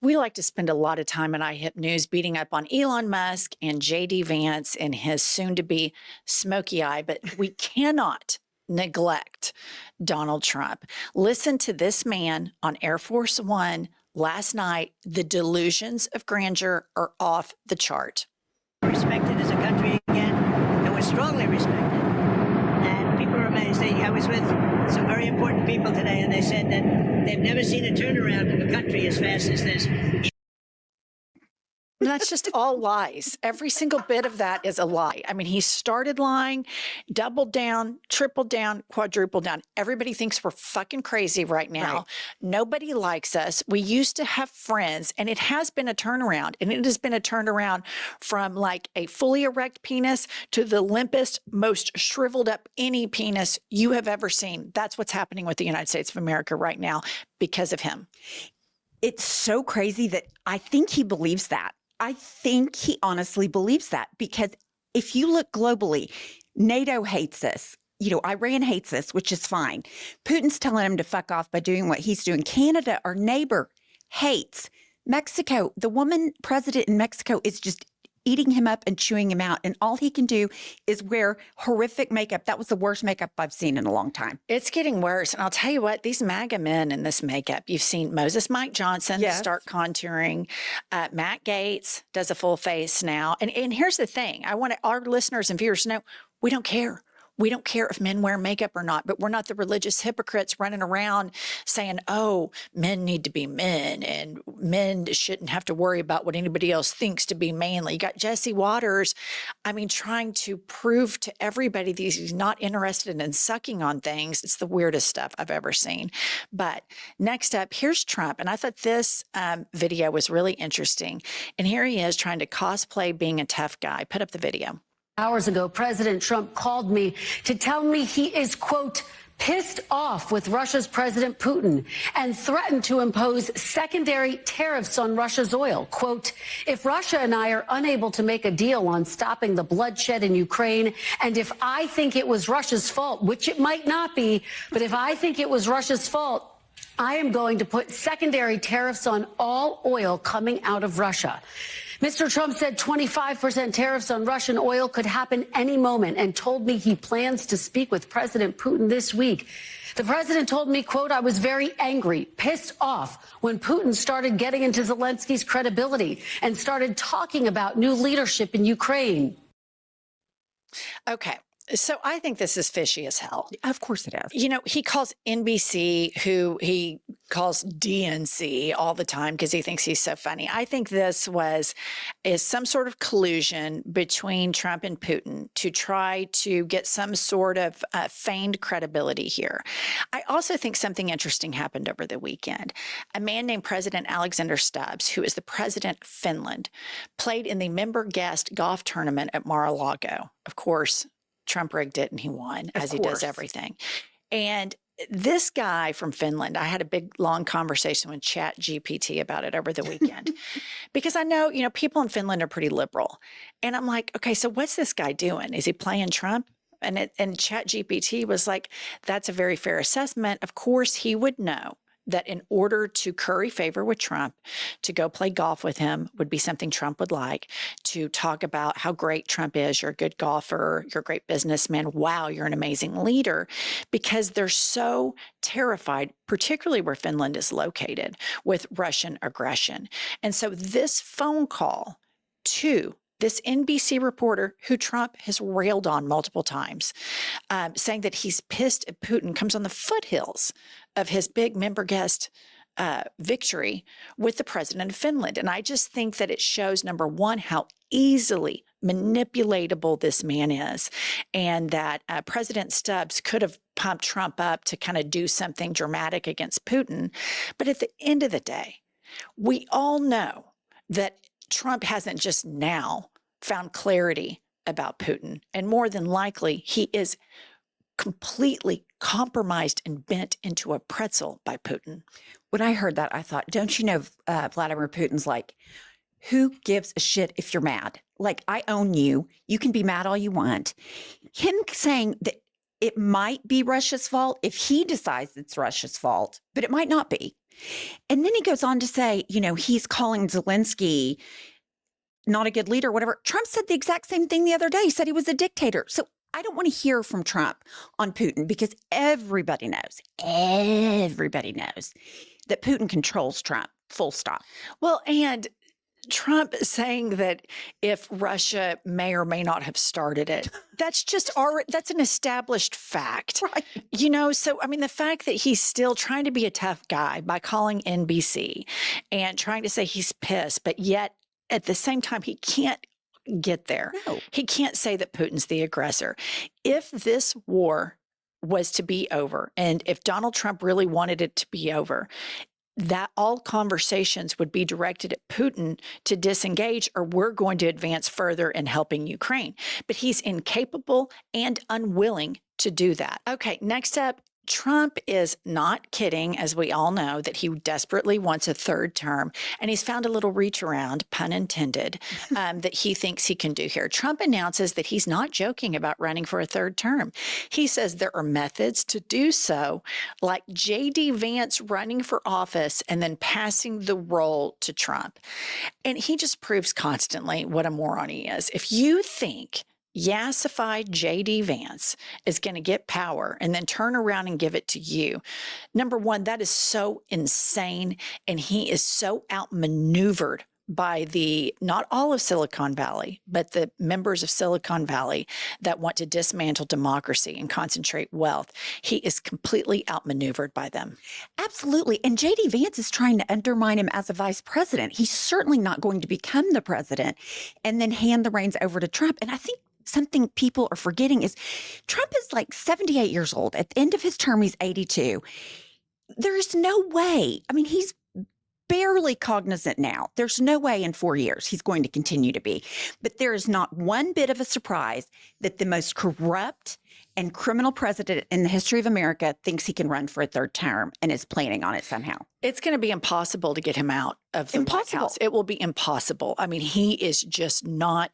We like to spend a lot of time in IHIP News beating up on Elon Musk and JD Vance and his soon to be smoky eye, but we cannot neglect Donald Trump. Listen to this man on Air Force One last night. The delusions of grandeur are off the chart. Respected as a country again, and we're strongly respected. And people are amazed. I was with some very important people today, and they said that they've never seen a turnaround of a country as fast as this. That's just all lies. Every single bit of that is a lie. I mean, he started lying, doubled down, tripled down, quadrupled down. Everybody thinks we're fucking crazy right now. Right. Nobody likes us. We used to have friends, and it has been a turnaround. And it has been a turnaround from like a fully erect penis to the limpest, most shriveled up any penis you have ever seen. That's what's happening with the United States of America right now because of him. It's so crazy that I think he believes that. I think he honestly believes that, because if you look globally, NATO hates us. You know, Iran hates us, which is fine. Putin's telling him to fuck off by doing what he's doing. Canada, our neighbor, hates. Mexico, the woman president in Mexico is just eating him up and chewing him out. And all he can do is wear horrific makeup. That was the worst makeup I've seen in a long time. It's getting worse. And I'll tell you what, these MAGA men in this makeup, you've seen Moses Mike Johnson start contouring. Matt Gaetz does a full face now. And here's the thing. I want our listeners and viewers to know, we don't care. We don't care if men wear makeup or not, but we're not the religious hypocrites running around saying, oh, men need to be men and men shouldn't have to worry about what anybody else thinks to be manly. You got Jesse Waters, I mean, trying to prove to everybody that he's not interested in sucking on things. It's the weirdest stuff I've ever seen. But next up, here's Trump. And I thought this video was really interesting. And here he is trying to cosplay being a tough guy. Put up the video. Hours ago, President Trump called me to tell me he is, quote, pissed off with Russia's President Putin and threatened to impose secondary tariffs on Russia's oil. Quote, if Russia and I are unable to make a deal on stopping the bloodshed in Ukraine, and if I think it was Russia's fault, which it might not be, but if I think it was Russia's fault, I am going to put secondary tariffs on all oil coming out of Russia. Mr. Trump said 25% tariffs on Russian oil could happen any moment and told me he plans to speak with President Putin this week. The president told me, quote, I was very angry, pissed off when Putin started getting into Zelensky's credibility and started talking about new leadership in Ukraine. Okay. So I think this is fishy as hell. Of course it is. You know, he calls NBC, who he calls DNC all the time because he thinks he's so funny. I think this is some sort of collusion between Trump and Putin to try to get some sort of feigned credibility here. I also think something interesting happened over the weekend. A man named President Alexander Stubbs, who is the president of Finland, played in the member guest golf tournament at Mar-a-Lago. Of course, Trump rigged it and he won, as he does everything. And this guy from Finland, I had a big, long conversation with ChatGPT about it over the weekend because I know, you know, people in Finland are pretty liberal. And I'm like, okay, so what's this guy doing? Is he playing Trump? And ChatGPT was like, that's a very fair assessment. Of course, he would know that in order to curry favor with Trump, to go play golf with him would be something Trump would like, to talk about how great Trump is. You're a good golfer. You're a great businessman. Wow, you're an amazing leader, because they're so terrified, particularly where Finland is located, with Russian aggression. And so this phone call to this NBC reporter who Trump has railed on multiple times, saying that he's pissed at Putin, comes on the foothills of his big member guest victory with the president of Finland. And I just think that it shows, number one, how easily manipulatable this man is, and that President Stubbs could have pumped Trump up to kind of do something dramatic against Putin. But at the end of the day, we all know that Trump hasn't just now found clarity about Putin, and more than likely, he is completely compromised and bent into a pretzel by Putin. When I heard that, I thought, don't you know, Vladimir Putin's like, who gives a shit if you're mad? Like, I own you. You can be mad all you want. Him saying that it might be Russia's fault if he decides it's Russia's fault, but it might not be. And then he goes on to say, he's calling Zelensky not a good leader, whatever. Trump said the exact same thing the other day. He said he was a dictator. So I don't want to hear from Trump on Putin because everybody knows that Putin controls Trump, full stop. Well, and Trump saying that if Russia may or may not have started it, that's an established fact. Right. So, I mean, the fact that he's still trying to be a tough guy by calling NBC and trying to say he's pissed, but yet at the same time, he can't get there. No. He can't say that Putin's the aggressor. If this war was to be over, and if Donald Trump really wanted it to be over, that all conversations would be directed at Putin to disengage, or we're going to advance further in helping Ukraine. But he's incapable and unwilling to do that. Okay, next up, Trump is not kidding, as we all know, that he desperately wants a third term. And he's found a little reach around, pun intended, that he thinks he can do here. Trump announces that he's not joking about running for a third term. He says there are methods to do so, like J.D. Vance running for office and then passing the role to Trump. And he just proves constantly what a moron he is. If you think yassified J.D. Vance is going to get power and then turn around and give it to you, number one, that is so insane. And he is so outmaneuvered by not all of Silicon Valley, but the members of Silicon Valley that want to dismantle democracy and concentrate wealth. He is completely outmaneuvered by them. Absolutely. And J.D. Vance is trying to undermine him as a vice president. He's certainly not going to become the president and then hand the reins over to Trump. And I think something people are forgetting is Trump is like 78 years old. At the end of his term, he's 82. There's no way. I mean, he's barely cognizant now. There's no way in 4 years he's going to continue to be. But there is not one bit of a surprise that the most corrupt and criminal president in the history of America thinks he can run for a third term and is planning on it somehow. It's going to be impossible to get him out of the White House. It will be impossible. I mean, he is just not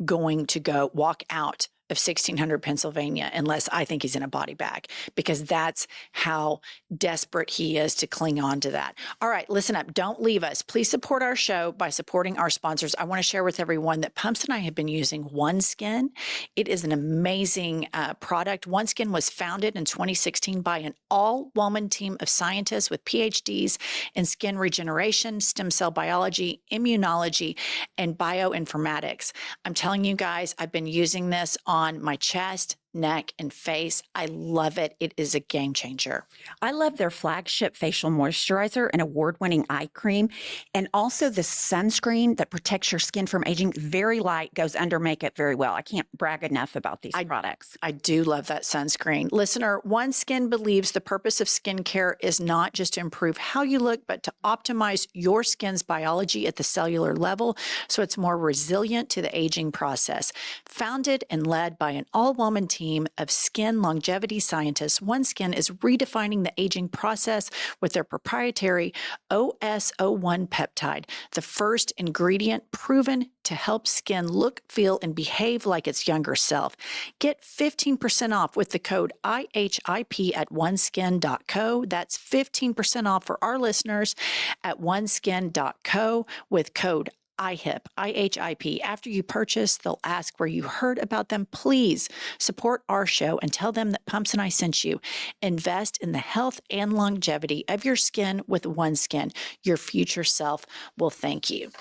going to walk out of 1600 Pennsylvania unless I think he's in a body bag, because that's how desperate he is to cling on to that. All right, listen up. Don't leave us. Please support our show by supporting our sponsors. I want to share with everyone that Pumps and I have been using OneSkin. It is an amazing product. OneSkin was founded in 2016 by an all-woman team of scientists with PhDs in skin regeneration, stem cell biology, immunology, and bioinformatics. I'm telling you guys, I've been using this on my chest, neck, and face. I love it. It is a game changer. I love their flagship facial moisturizer and award-winning eye cream, and also the sunscreen that protects your skin from aging. Very light, goes under makeup very well. I can't brag enough about these products. I do love that sunscreen. Listener, OneSkin believes the purpose of skincare is not just to improve how you look, but to optimize your skin's biology at the cellular level so it's more resilient to the aging process. Founded and led by an all-woman team of skin longevity scientists, OneSkin is redefining the aging process with their proprietary OS01 peptide, the first ingredient proven to help skin look, feel, and behave like its younger self. Get 15% off with the code IHIP at oneskin.co. That's 15% off for our listeners at oneskin.co with code IHIP, IHIP. After you purchase, they'll ask where you heard about them. Please support our show and tell them that Pumps and I sent you. Invest in the health and longevity of your skin with OneSkin. Your future self will thank you.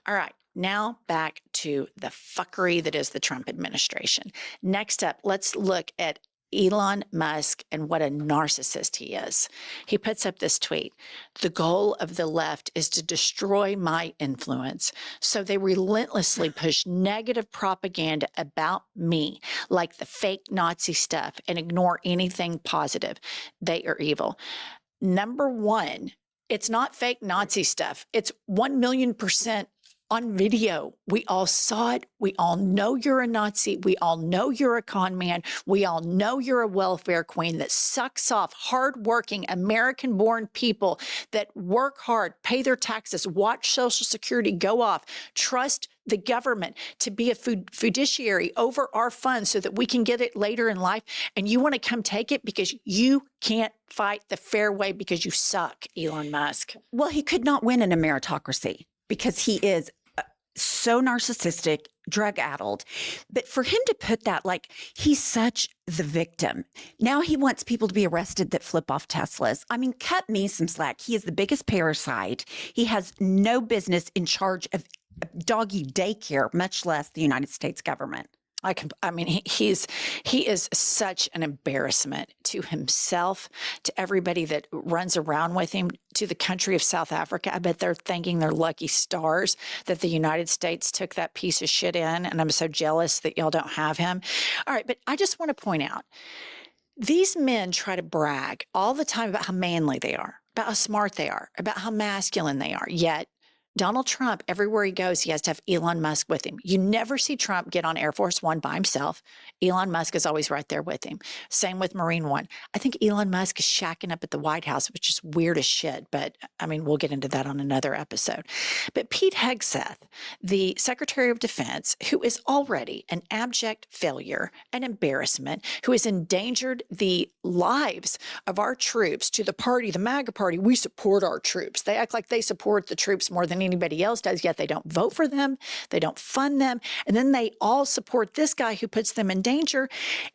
All right. Now back to the fuckery that is the Trump administration. Next up, let's look at Elon Musk and what a narcissist he is. He puts up this tweet. The goal of the left is to destroy my influence. So they relentlessly push negative propaganda about me, like the fake Nazi stuff, and ignore anything positive. They are evil. Number one, it's not fake Nazi stuff. It's 1,000,000% on video. We all saw it. We all know you're a Nazi. We all know you're a con man. We all know you're a welfare queen that sucks off hardworking American-born people that work hard, pay their taxes, watch Social Security go off, trust the government to be a fiduciary over our funds so that we can get it later in life. And you want to come take it because you can't fight the fair way because you suck, Elon Musk. Well, he could not win in a meritocracy because he is so narcissistic, drug-addled. But for him to put that, like, he's such the victim. Now he wants people to be arrested that flip off Teslas. I mean, cut me some slack. He is the biggest parasite. He has no business in charge of doggy daycare, much less the United States government. I mean, he is such an embarrassment to himself, to everybody that runs around with him, to the country of South Africa. I bet they're thanking their lucky stars that the United States took that piece of shit in. And I'm so jealous that y'all don't have him. All right. But I just want to point out, these men try to brag all the time about how manly they are, about how smart they are, about how masculine they are. Yet Donald Trump, everywhere he goes, he has to have Elon Musk with him. You never see Trump get on Air Force One by himself. Elon Musk is always right there with him. Same with Marine One. I think Elon Musk is shacking up at the White House, which is weird as shit. But I mean, we'll get into that on another episode. But Pete Hegseth, the Secretary of Defense, who is already an abject failure, an embarrassment, who has endangered the lives of our troops to the party, the MAGA party, we support our troops. They act like they support the troops more than anybody else does, yet they don't vote for them, they don't fund them, and then they all support this guy who puts them in danger.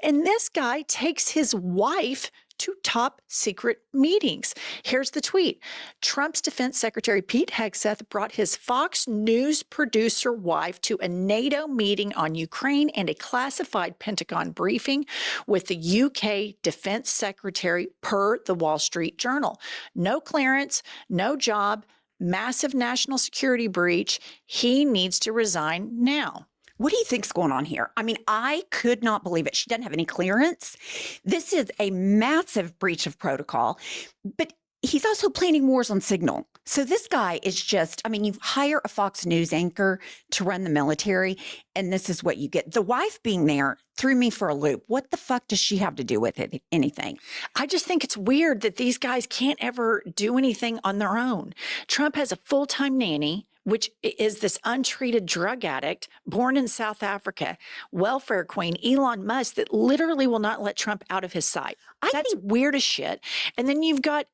And this guy takes his wife to top secret meetings. Here's the tweet. Trump's Defense Secretary Pete Hegseth brought his Fox News producer wife to a NATO meeting on Ukraine and a classified Pentagon briefing with the UK Defense Secretary per the Wall Street Journal. No clearance, no job, massive national security breach. He needs to resign now. What do you think's going on here? I mean, I could not believe it. She doesn't have any clearance. This is a massive breach of protocol, but he's also planning wars on signal. So this guy is just, I mean, you hire a Fox News anchor to run the military, and this is what you get. The wife being there threw me for a loop. What the fuck does she have to do with it? Anything? I just think it's weird that these guys can't ever do anything on their own. Trump has a full-time nanny, which is this untreated drug addict born in South Africa, welfare queen, Elon Musk, that literally will not let Trump out of his sight. That's weird as shit. And then you've got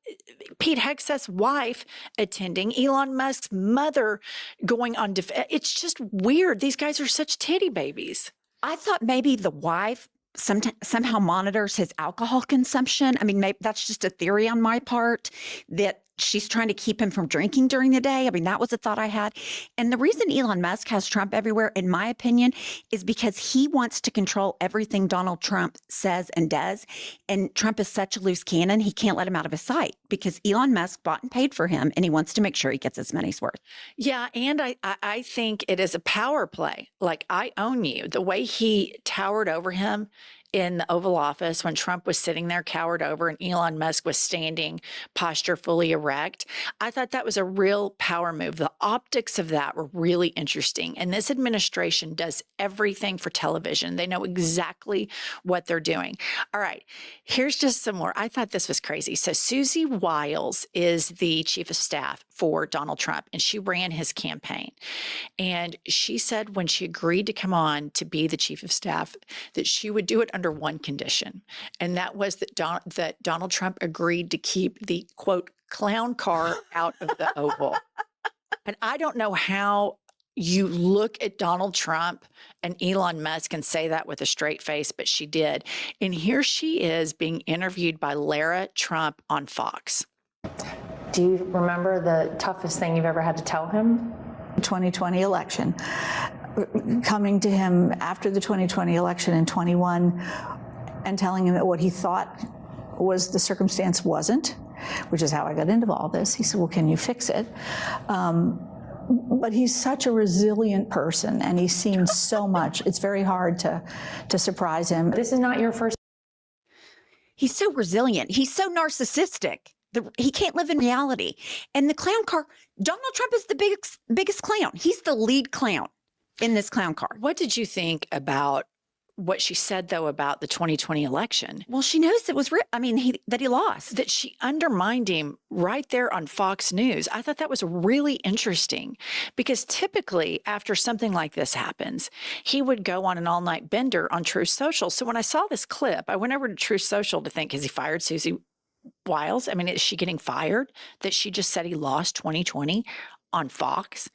Pete Hegseth's wife attending, Elon Musk's mother going on. It's just weird. These guys are such titty babies. I thought maybe the wife somehow monitors his alcohol consumption. I mean, maybe that's just a theory on my part, that she's trying to keep him from drinking during the day. I mean, that was a thought I had. And the reason Elon Musk has Trump everywhere, in my opinion, is because he wants to control everything Donald Trump says and does. And Trump is such a loose cannon, he can't let him out of his sight because Elon Musk bought and paid for him, and he wants to make sure he gets his money's worth. Yeah, and I think it is a power play. Like, I own you. The way he towered over him in the Oval Office when Trump was sitting there cowered over and Elon Musk was standing, posture fully erect. I thought that was a real power move. The optics of that were really interesting. And this administration does everything for television. They know exactly what they're doing. All right, here's just some more. I thought this was crazy. So Susie Wiles is the chief of staff for Donald Trump, and she ran his campaign. And she said when she agreed to come on to be the chief of staff, that she would do it under one condition, and that was that Donald Trump agreed to keep the, quote, clown car out of the Oval. And I don't know how you look at Donald Trump and Elon Musk and say that with a straight face, but she did. And here she is being interviewed by Lara Trump on Fox. Do you remember the toughest thing you've ever had to tell him? 2020 election. Coming to him after the 2020 election in 21 and telling him that what he thought was the circumstance wasn't, which is how I got into all this. He said, well, can you fix it? But he's such a resilient person, and he's seen so much. It's very hard to surprise him. This is not your first. He's so resilient. He's so narcissistic. He can't live in reality. And the clown car, Donald Trump is the biggest clown. He's the lead clown in this clown car. What did you think about what she said, though, about the 2020 election? Well, she knows it was that he lost. That she undermined him right there on Fox News. I thought that was really interesting because typically after something like this happens, he would go on an all-night bender on Truth Social. So when I saw this clip, I went over to Truth Social to think, has he fired Susie Wiles? I mean, is she getting fired that she just said he lost 2020 on Fox?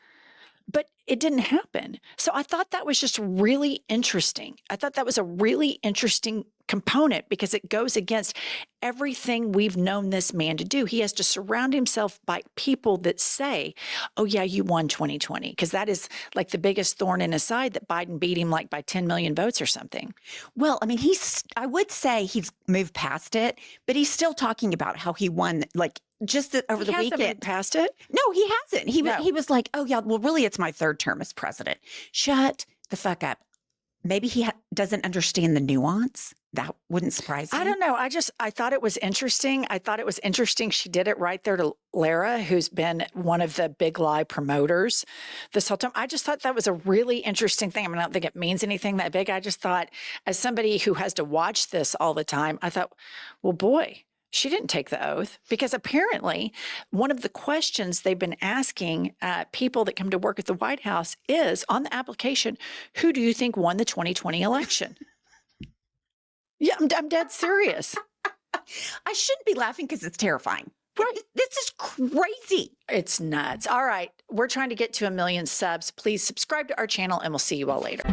But it didn't happen. So I thought that was just really interesting. I thought that was a really interesting component because it goes against everything we've known this man to do. He has to surround himself by people that say, oh, yeah, you won 2020, because that is like the biggest thorn in his side that Biden beat him like by 10 million votes or something. Well, I mean, I would say he's moved past it, but he's still talking about how he won, like, just over the weekend. Moved past it? No, he hasn't. He No. was like, oh, yeah, well, really, it's my third term as president. Shut the fuck up. Maybe he doesn't understand the nuance. That wouldn't surprise me. I don't know. I thought it was interesting. I thought it was interesting she did it right there to Lara, who's been one of the big lie promoters this whole time. I just thought that was a really interesting thing. I mean, I don't think it means anything that big. I just thought, as somebody who has to watch this all the time, I thought, well, boy, she didn't take the oath, because apparently one of the questions they've been asking people that come to work at the White House is on the application, who do you think won the 2020 election? Yeah, I'm dead serious. I shouldn't be laughing because it's terrifying. Right. This is crazy. It's nuts. All right. We're trying to get to 1 million subs. Please subscribe to our channel and we'll see you all later.